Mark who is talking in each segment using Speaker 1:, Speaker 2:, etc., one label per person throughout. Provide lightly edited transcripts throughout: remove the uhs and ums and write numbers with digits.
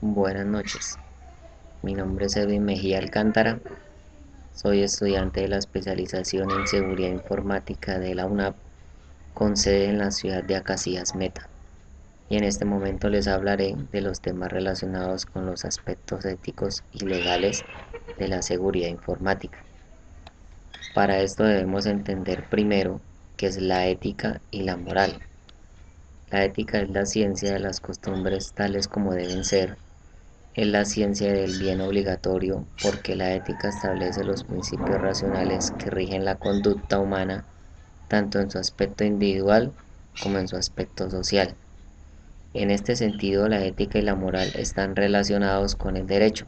Speaker 1: Buenas noches, mi nombre es Edwin Mejía Alcántara, soy estudiante de la especialización en seguridad informática de la UNAP con sede en la ciudad de Acacías Meta y en este momento les hablaré de los temas relacionados con los aspectos éticos y legales de la seguridad informática. Para esto debemos entender primero qué es la ética y la moral. La ética es la ciencia de las costumbres tales como deben ser. Es la ciencia del bien obligatorio porque la ética establece los principios racionales que rigen la conducta humana tanto en su aspecto individual como en su aspecto social. En este sentido, la ética y la moral están relacionados con el derecho.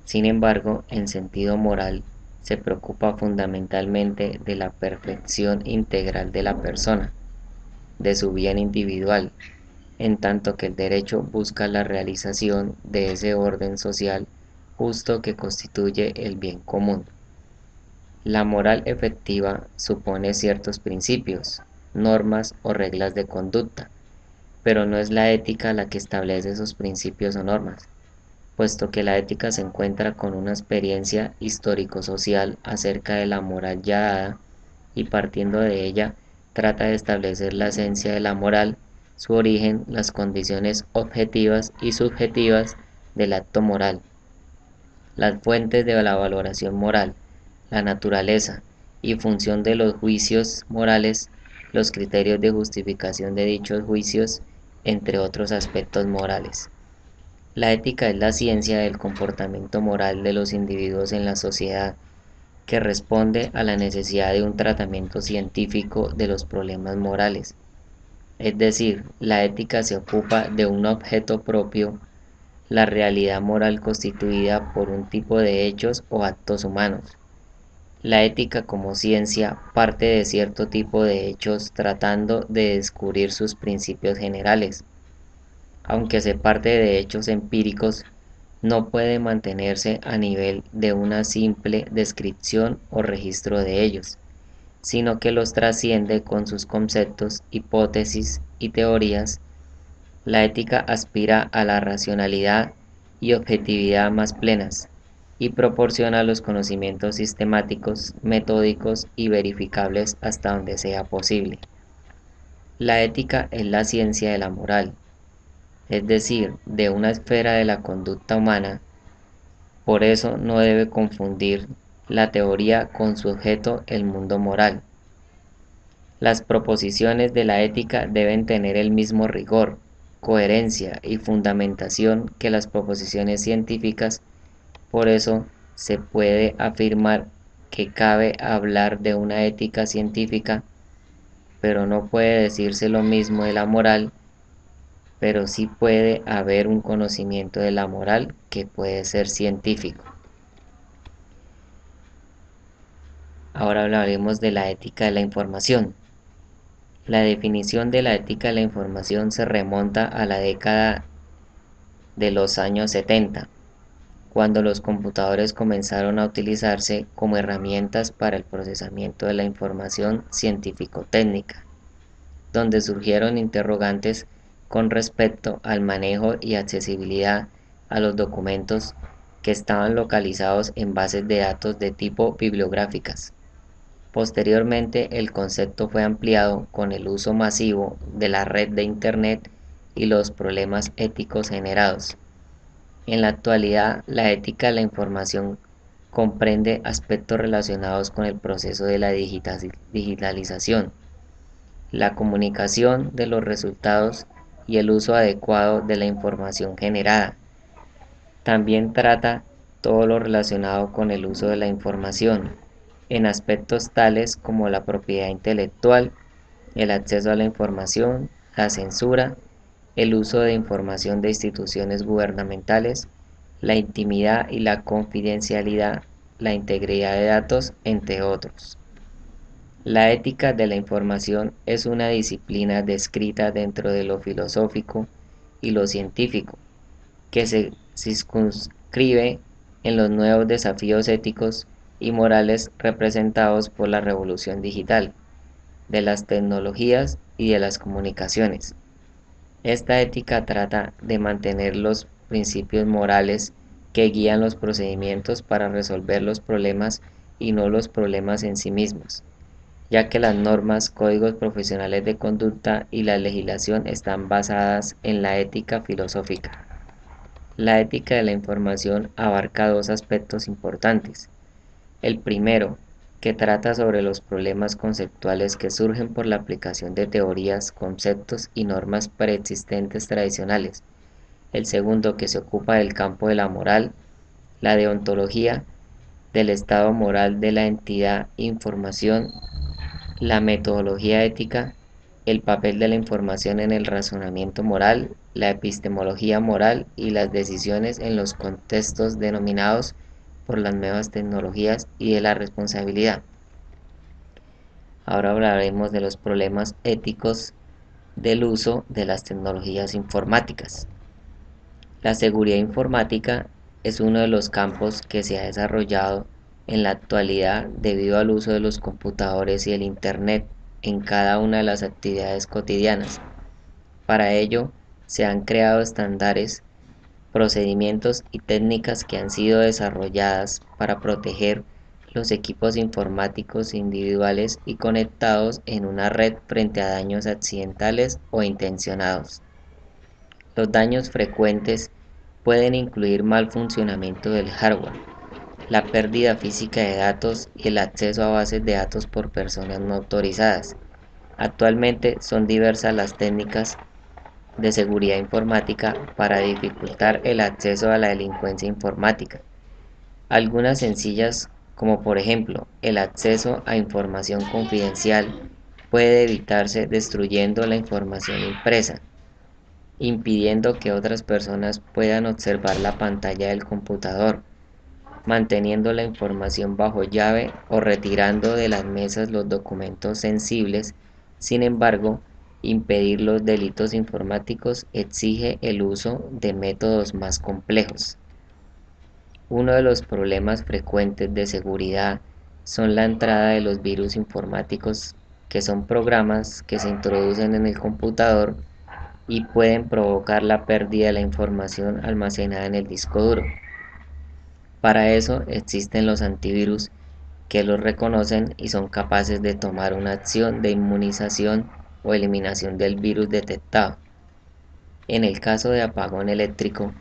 Speaker 1: Sin embargo, en sentido moral, se preocupa fundamentalmente de la perfección integral de la persona, de su bien individual, en tanto que el derecho busca la realización de ese orden social justo que constituye el bien común. La moral efectiva supone ciertos principios, normas o reglas de conducta, pero no es la ética la que establece esos principios o normas, puesto que la ética se encuentra con una experiencia histórico-social acerca de la moral ya dada y partiendo de ella trata de establecer la esencia de la moral, su origen, las condiciones objetivas y subjetivas del acto moral, las fuentes de la valoración moral, la naturaleza y función de los juicios morales, los criterios de justificación de dichos juicios, entre otros aspectos morales. La ética es la ciencia del comportamiento moral de los individuos en la sociedad que responde a la necesidad de un tratamiento científico de los problemas morales. Es decir, la ética se ocupa de un objeto propio, la realidad moral constituida por un tipo de hechos o actos humanos. La ética como ciencia parte de cierto tipo de hechos tratando de descubrir sus principios generales. Aunque se parte de hechos empíricos, no puede mantenerse a nivel de una simple descripción o registro de ellos, sino que los trasciende con sus conceptos, hipótesis y teorías. La ética aspira a la racionalidad y objetividad más plenas, y proporciona los conocimientos sistemáticos, metódicos y verificables hasta donde sea posible. La ética es la ciencia de la moral, es decir, de una esfera de la conducta humana. Por eso no debe confundir la teoría con su objeto, el mundo moral. Las proposiciones de la ética deben tener el mismo rigor, coherencia y fundamentación que las proposiciones científicas. Por eso se puede afirmar que cabe hablar de una ética científica, pero no puede decirse lo mismo de la moral, pero sí puede haber un conocimiento de la moral que puede ser científico. Ahora hablaremos de la ética de la información. La definición de la ética de la información se remonta a la década de los años 70, cuando los computadores comenzaron a utilizarse como herramientas para el procesamiento de la información científico-técnica, donde surgieron interrogantes con respecto al manejo y accesibilidad a los documentos que estaban localizados en bases de datos de tipo bibliográficas. Posteriormente, el concepto fue ampliado con el uso masivo de la red de Internet y los problemas éticos generados. En la actualidad, la ética de la información comprende aspectos relacionados con el proceso de la digitalización, la comunicación de los resultados y el uso adecuado de la información generada. También trata todo lo relacionado con el uso de la información, en aspectos tales como la propiedad intelectual, el acceso a la información, la censura, el uso de información de instituciones gubernamentales, la intimidad y la confidencialidad, la integridad de datos, entre otros. La ética de la información es una disciplina descrita dentro de lo filosófico y lo científico, que se circunscribe en los nuevos desafíos éticos y morales representados por la revolución digital, de las tecnologías y de las comunicaciones. Esta ética trata de mantener los principios morales que guían los procedimientos para resolver los problemas y no los problemas en sí mismos, ya que las normas, códigos profesionales de conducta y la legislación están basadas en la ética filosófica. La ética de la información abarca dos aspectos importantes. El primero, que trata sobre los problemas conceptuales que surgen por la aplicación de teorías, conceptos y normas preexistentes tradicionales. El segundo, que se ocupa del campo de la moral, la deontología, del estado moral de la entidad, información, la metodología ética, el papel de la información en el razonamiento moral, la epistemología moral y las decisiones en los contextos denominados por las nuevas tecnologías y de la responsabilidad. Ahora hablaremos de los problemas éticos del uso de las tecnologías informáticas. La seguridad informática es uno de los campos que se ha desarrollado en la actualidad debido al uso de los computadores y el Internet en cada una de las actividades cotidianas. Para ello, se han creado estándares, procedimientos y técnicas que han sido desarrolladas para proteger los equipos informáticos individuales y conectados en una red frente a daños accidentales o intencionados. Los daños frecuentes pueden incluir mal funcionamiento del hardware, la pérdida física de datos y el acceso a bases de datos por personas no autorizadas. Actualmente son diversas las técnicas de seguridad informática para dificultar el acceso a la delincuencia informática. Algunas sencillas, como por ejemplo el acceso a información confidencial, puede evitarse destruyendo la información impresa, impidiendo que otras personas puedan observar la pantalla del computador, manteniendo la información bajo llave o retirando de las mesas los documentos sensibles. Sin embargo, impedir los delitos informáticos exige el uso de métodos más complejos. Uno de los problemas frecuentes de seguridad son la entrada de los virus informáticos, que son programas que se introducen en el computador y pueden provocar la pérdida de la información almacenada en el disco duro. Para eso existen los antivirus que los reconocen y son capaces de tomar una acción de inmunización o eliminación del virus detectado. En el caso de apagón eléctrico,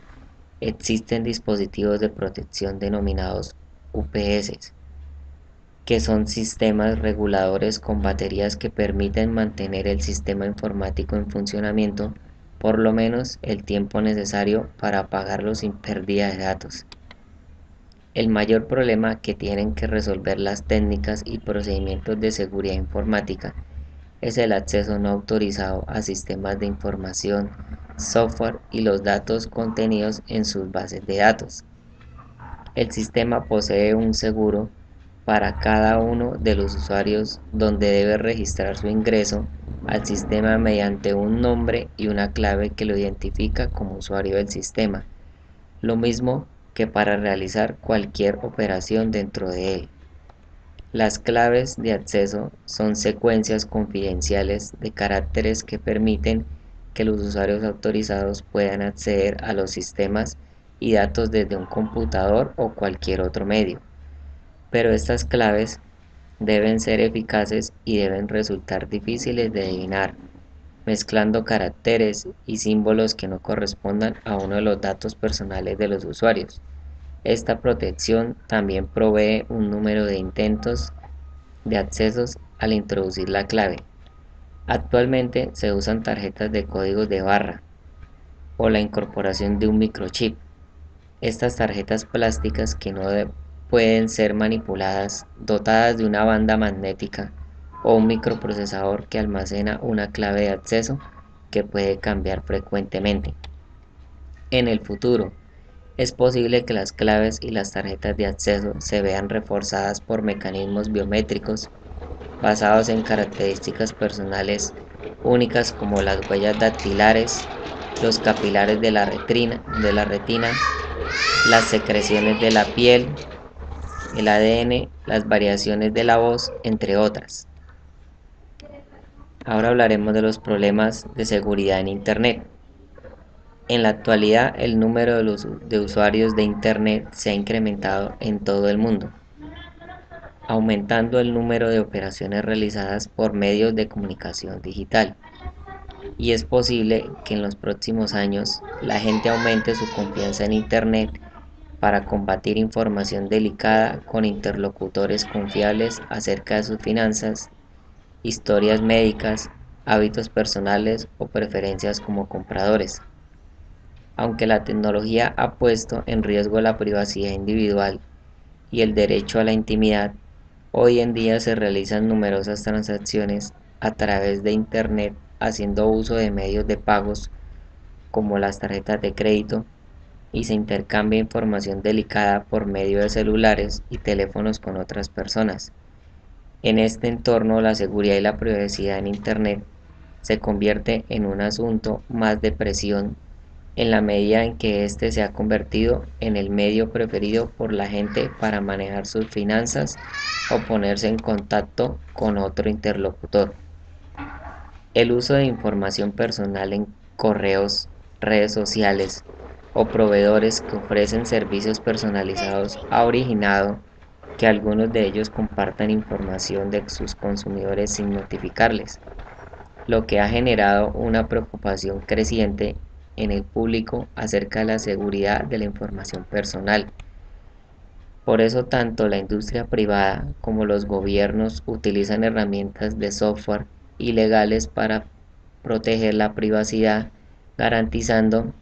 Speaker 1: existen dispositivos de protección denominados UPS, que son sistemas reguladores con baterías que permiten mantener el sistema informático en funcionamiento por lo menos el tiempo necesario para apagarlo sin pérdida de datos. El mayor problema que tienen que resolver las técnicas y procedimientos de seguridad informática es el acceso no autorizado a sistemas de información, software y los datos contenidos en sus bases de datos. El sistema posee un seguro para cada uno de los usuarios donde debe registrar su ingreso al sistema mediante un nombre y una clave que lo identifica como usuario del sistema, lo mismo que para realizar cualquier operación dentro de él. Las claves de acceso son secuencias confidenciales de caracteres que permiten que los usuarios autorizados puedan acceder a los sistemas y datos desde un computador o cualquier otro medio. Pero estas claves deben ser eficaces y deben resultar difíciles de adivinar, mezclando caracteres y símbolos que no correspondan a uno de los datos personales de los usuarios. Esta protección también provee un número de intentos de accesos al introducir la clave. Actualmente se usan tarjetas de códigos de barra o la incorporación de un microchip. Estas tarjetas plásticas que no pueden ser manipuladas, dotadas de una banda magnética o un microprocesador que almacena una clave de acceso que puede cambiar frecuentemente. En el futuro, es posible que las claves y las tarjetas de acceso se vean reforzadas por mecanismos biométricos basados en características personales únicas como las huellas dactilares, los capilares de la retina, las secreciones de la piel, el ADN, las variaciones de la voz, entre otras. Ahora hablaremos de los problemas de seguridad en Internet. En la actualidad, el número de usuarios de Internet se ha incrementado en todo el mundo, aumentando el número de operaciones realizadas por medios de comunicación digital. Y es posible que en los próximos años la gente aumente su confianza en Internet para combatir información delicada con interlocutores confiables acerca de sus finanzas, historias médicas, hábitos personales o preferencias como compradores. Aunque la tecnología ha puesto en riesgo la privacidad individual y el derecho a la intimidad, hoy en día se realizan numerosas transacciones a través de Internet haciendo uso de medios de pagos como las tarjetas de crédito y se intercambia información delicada por medio de celulares y teléfonos con otras personas. En este entorno, la seguridad y la privacidad en Internet se convierte en un asunto más de presión en la medida en que éste se ha convertido en el medio preferido por la gente para manejar sus finanzas o ponerse en contacto con otro interlocutor. El uso de información personal en correos, redes sociales o proveedores que ofrecen servicios personalizados ha originado que algunos de ellos compartan información de sus consumidores sin notificarles, lo que ha generado una preocupación creciente en el público acerca de la seguridad de la información personal. Por eso tanto la industria privada como los gobiernos utilizan herramientas de software ilegales para proteger la privacidad, garantizando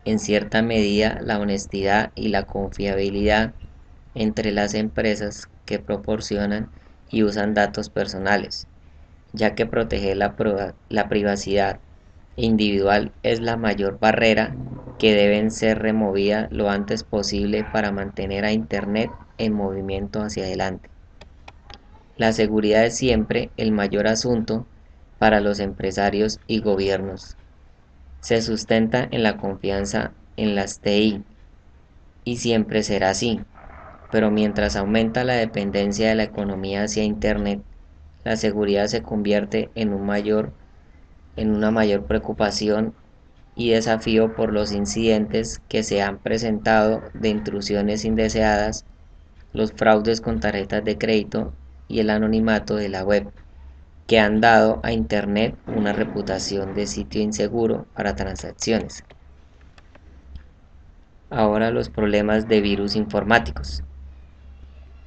Speaker 1: en cierta medida la honestidad y la confiabilidad entre las empresas que proporcionan y usan datos personales, ya que proteger la privacidad individual es la mayor barrera que deben ser removida lo antes posible para mantener a Internet en movimiento hacia adelante. La seguridad es siempre el mayor asunto para los empresarios y gobiernos. Se sustenta en la confianza en las TI y siempre será así, pero mientras aumenta la dependencia de la economía hacia Internet, la seguridad se convierte en una mayor preocupación y desafío por los incidentes que se han presentado de intrusiones indeseadas, los fraudes con tarjetas de crédito y el anonimato de la web, que han dado a Internet una reputación de sitio inseguro para transacciones. Ahora los problemas de virus informáticos.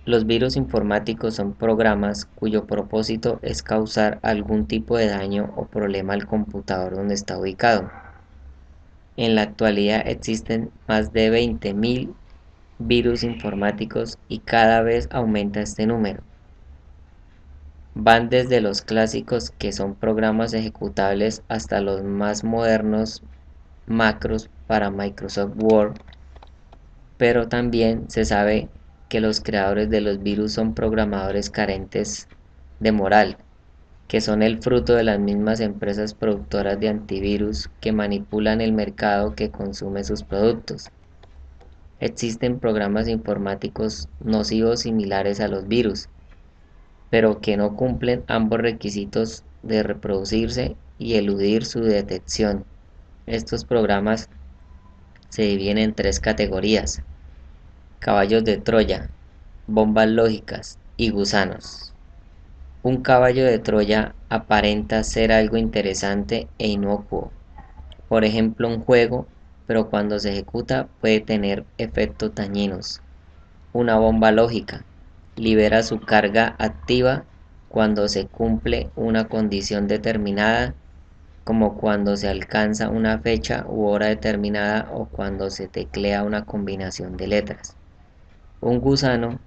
Speaker 1: Los virus informáticos son programas cuyo propósito es causar algún tipo de daño o problema al computador donde está ubicado. En la actualidad existen más de 20.000 virus informáticos y cada vez aumenta este número. Van desde los clásicos que son programas ejecutables hasta los más modernos macros para Microsoft Word, pero también se sabe que los creadores de los virus son programadores carentes de moral, que son el fruto de las mismas empresas productoras de antivirus que manipulan el mercado que consume sus productos. Existen programas informáticos nocivos similares a los virus, pero que no cumplen ambos requisitos de reproducirse y eludir su detección. Estos programas se dividen en tres categorías: caballos de Troya, bombas lógicas y gusanos. Un caballo de Troya aparenta ser algo interesante e inocuo, por ejemplo un juego, pero cuando se ejecuta puede tener efectos dañinos. Una bomba lógica libera su carga activa cuando se cumple una condición determinada, como cuando se alcanza una fecha u hora determinada o cuando se teclea una combinación de letras. Un gusano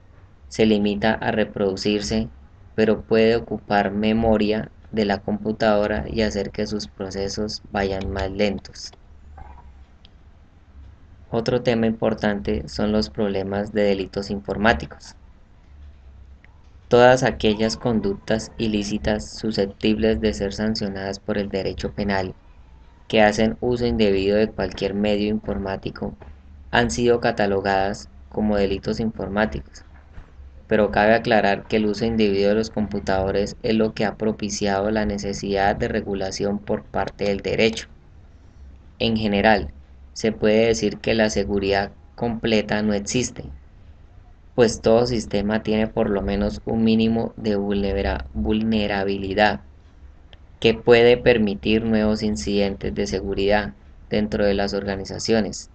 Speaker 1: se limita a reproducirse, pero puede ocupar memoria de la computadora y hacer que sus procesos vayan más lentos. Otro tema importante son los problemas de delitos informáticos. Todas aquellas conductas ilícitas susceptibles de ser sancionadas por el derecho penal, que hacen uso indebido de cualquier medio informático, han sido catalogadas como delitos informáticos. Pero cabe aclarar que el uso indebido de los computadores es lo que ha propiciado la necesidad de regulación por parte del derecho. En general, se puede decir que la seguridad completa no existe, pues todo sistema tiene por lo menos un mínimo de vulnerabilidad que puede permitir nuevos incidentes de seguridad dentro de las organizaciones,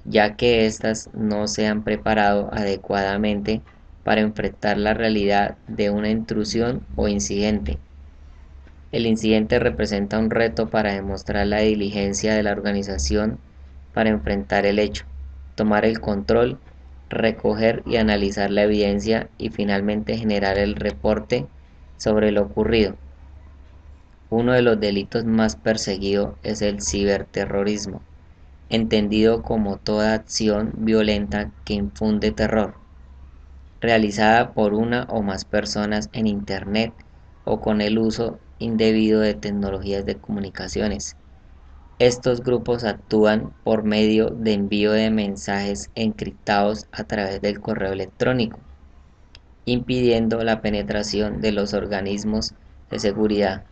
Speaker 1: ya que éstas no se han preparado adecuadamente para enfrentar la realidad de una intrusión o incidente. El incidente representa un reto para demostrar la diligencia de la organización para enfrentar el hecho, tomar el control, recoger y analizar la evidencia y finalmente generar el reporte sobre lo ocurrido. Uno de los delitos más perseguidos es el ciberterrorismo, entendido como toda acción violenta que infunde terror, realizada por una o más personas en Internet o con el uso indebido de tecnologías de comunicaciones. Estos grupos actúan por medio de envío de mensajes encriptados a través del correo electrónico, impidiendo la penetración de los organismos de seguridad.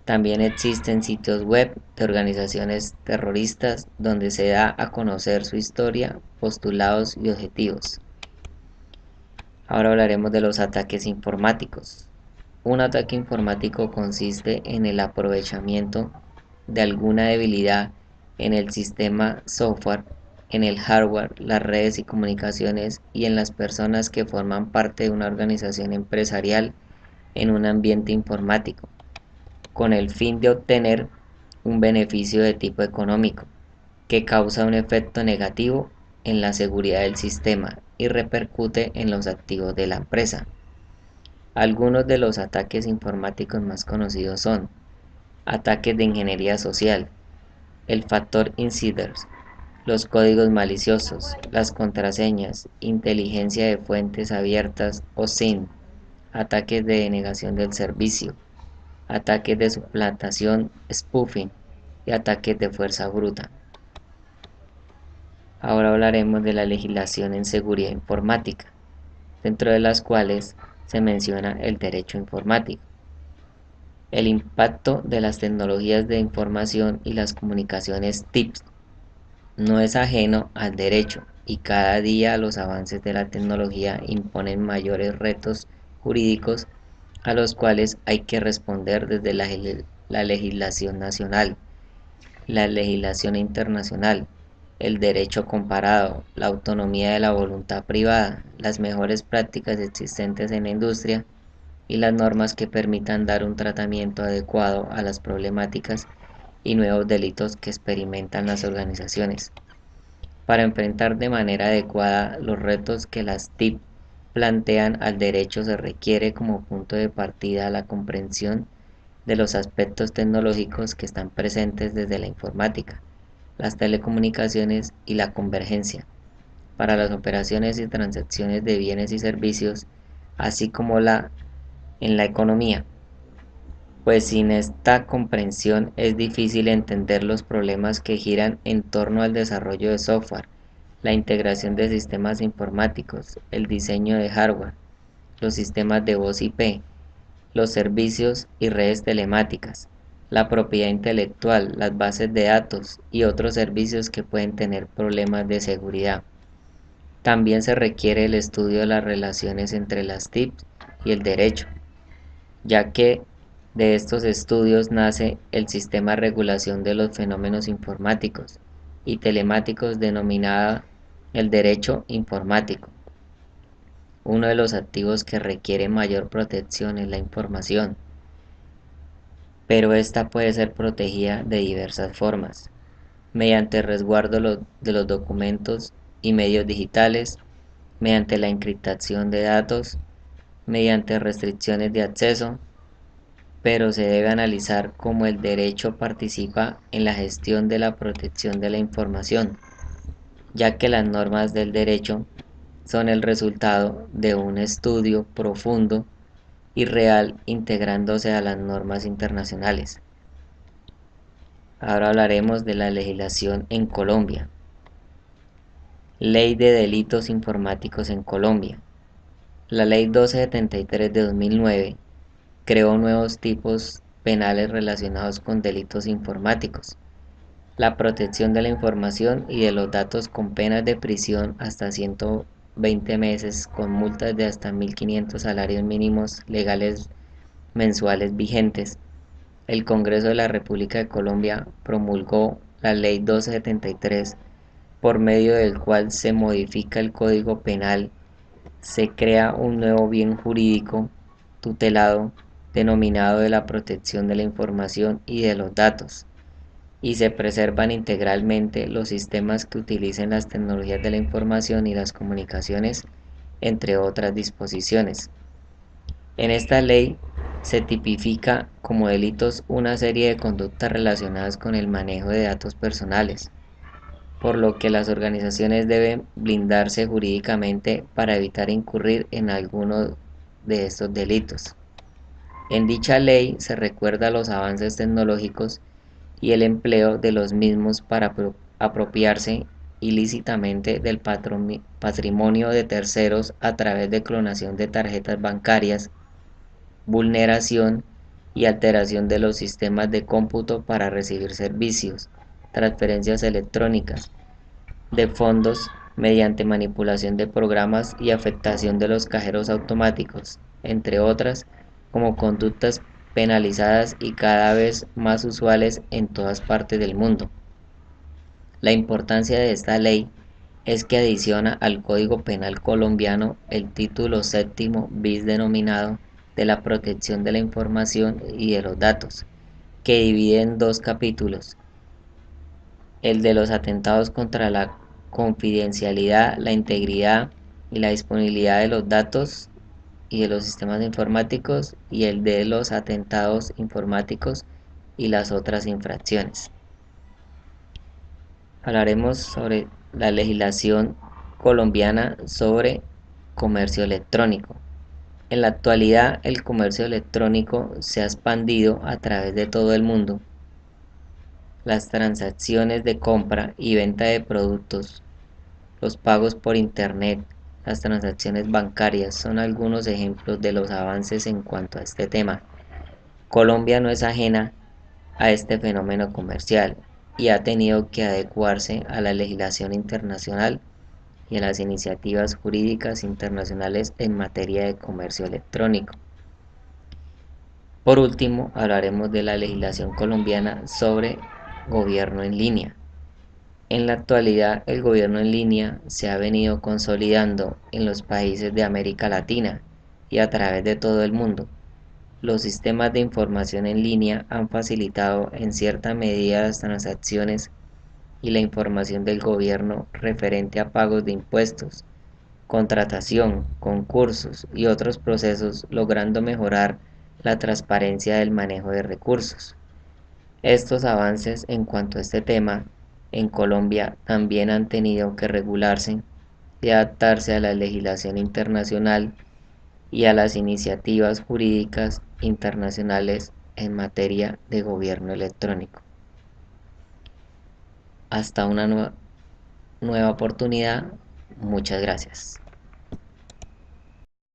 Speaker 1: También existen sitios web de organizaciones terroristas donde se da a conocer su historia, postulados y objetivos. Ahora hablaremos de los ataques informáticos. Un ataque informático consiste en el aprovechamiento de alguna debilidad en el sistema software, en el hardware, las redes y comunicaciones y en las personas que forman parte de una organización empresarial en un ambiente informático, con el fin de obtener un beneficio de tipo económico, que causa un efecto negativo en la seguridad del sistema y repercute en los activos de la empresa. Algunos de los ataques informáticos más conocidos son ataques de ingeniería social, el factor insiders, los códigos maliciosos, las contraseñas, inteligencia de fuentes abiertas o SIM, ataques de denegación del servicio, ataques de suplantación, spoofing y ataques de fuerza bruta. Ahora hablaremos de la legislación en seguridad informática, dentro de las cuales se menciona el derecho informático. El impacto de las tecnologías de información y las comunicaciones TICs no es ajeno al derecho y cada día los avances de la tecnología imponen mayores retos jurídicos a los cuales hay que responder desde la legislación nacional, la legislación internacional, el derecho comparado, la autonomía de la voluntad privada, las mejores prácticas existentes en la industria y las normas que permitan dar un tratamiento adecuado a las problemáticas y nuevos delitos que experimentan las organizaciones. Para enfrentar de manera adecuada los retos que las TIC plantean al derecho se requiere como punto de partida la comprensión de los aspectos tecnológicos que están presentes desde la informática, las telecomunicaciones y la convergencia, para las operaciones y transacciones de bienes y servicios, así como en la economía, pues sin esta comprensión es difícil entender los problemas que giran en torno al desarrollo de software, la integración de sistemas informáticos, el diseño de hardware, los sistemas de voz IP, los servicios y redes telemáticas, la propiedad intelectual, las bases de datos y otros servicios que pueden tener problemas de seguridad. También se requiere el estudio de las relaciones entre las TICs y el derecho, ya que de estos estudios nace el sistema de regulación de los fenómenos informáticos y telemáticos denominado el derecho informático. Uno de los activos que requiere mayor protección es la información, pero esta puede ser protegida de diversas formas, mediante el resguardo de los documentos y medios digitales, mediante la encriptación de datos, mediante restricciones de acceso, pero se debe analizar cómo el derecho participa en la gestión de la protección de la información, ya que las normas del derecho son el resultado de un estudio profundo y real integrándose a las normas internacionales. Ahora hablaremos de la legislación en Colombia. Ley de Delitos Informáticos en Colombia. La Ley 1273 de 2009 creó nuevos tipos penales relacionados con delitos informáticos, la protección de la información y de los datos con penas de prisión hasta 120 meses con multas de hasta 1.500 salarios mínimos legales mensuales vigentes. El Congreso de la República de Colombia promulgó la Ley 1273, por medio del cual se modifica el Código Penal, se crea un nuevo bien jurídico tutelado denominado de la protección de la información y de los datos, y se preservan integralmente los sistemas que utilicen las tecnologías de la información y las comunicaciones, entre otras disposiciones. En esta ley se tipifica como delitos una serie de conductas relacionadas con el manejo de datos personales, por lo que las organizaciones deben blindarse jurídicamente para evitar incurrir en alguno de estos delitos. En dicha ley se recuerda los avances tecnológicos y el empleo de los mismos para apropiarse ilícitamente del patrimonio de terceros a través de clonación de tarjetas bancarias, vulneración y alteración de los sistemas de cómputo para recibir servicios, transferencias electrónicas de fondos mediante manipulación de programas y afectación de los cajeros automáticos, entre otras, como conductas penalizadas y cada vez más usuales en todas partes del mundo. La importancia de esta ley es que adiciona al Código Penal colombiano el título séptimo bis denominado de la protección de la información y de los datos, que divide en dos capítulos: el de los atentados contra la confidencialidad, la integridad y la disponibilidad de los datos y de los sistemas informáticos, y el de los atentados informáticos y las otras infracciones. Hablaremos sobre la legislación colombiana sobre comercio electrónico. En la actualidad, el comercio electrónico se ha expandido a través de todo el mundo. Las transacciones de compra y venta de productos, los pagos por Internet, las transacciones bancarias son algunos ejemplos de los avances en cuanto a este tema. Colombia no es ajena a este fenómeno comercial y ha tenido que adecuarse a la legislación internacional y a las iniciativas jurídicas internacionales en materia de comercio electrónico. Por último, hablaremos de la legislación colombiana sobre gobierno en línea. En la actualidad, el gobierno en línea se ha venido consolidando en los países de América Latina y a través de todo el mundo. Los sistemas de información en línea han facilitado en cierta medida las transacciones y la información del gobierno referente a pagos de impuestos, contratación, concursos y otros procesos, logrando mejorar la transparencia del manejo de recursos. Estos avances en cuanto a este tema en Colombia también han tenido que regularse y adaptarse a la legislación internacional y a las iniciativas jurídicas internacionales en materia de gobierno electrónico. Hasta una nueva oportunidad. Muchas gracias.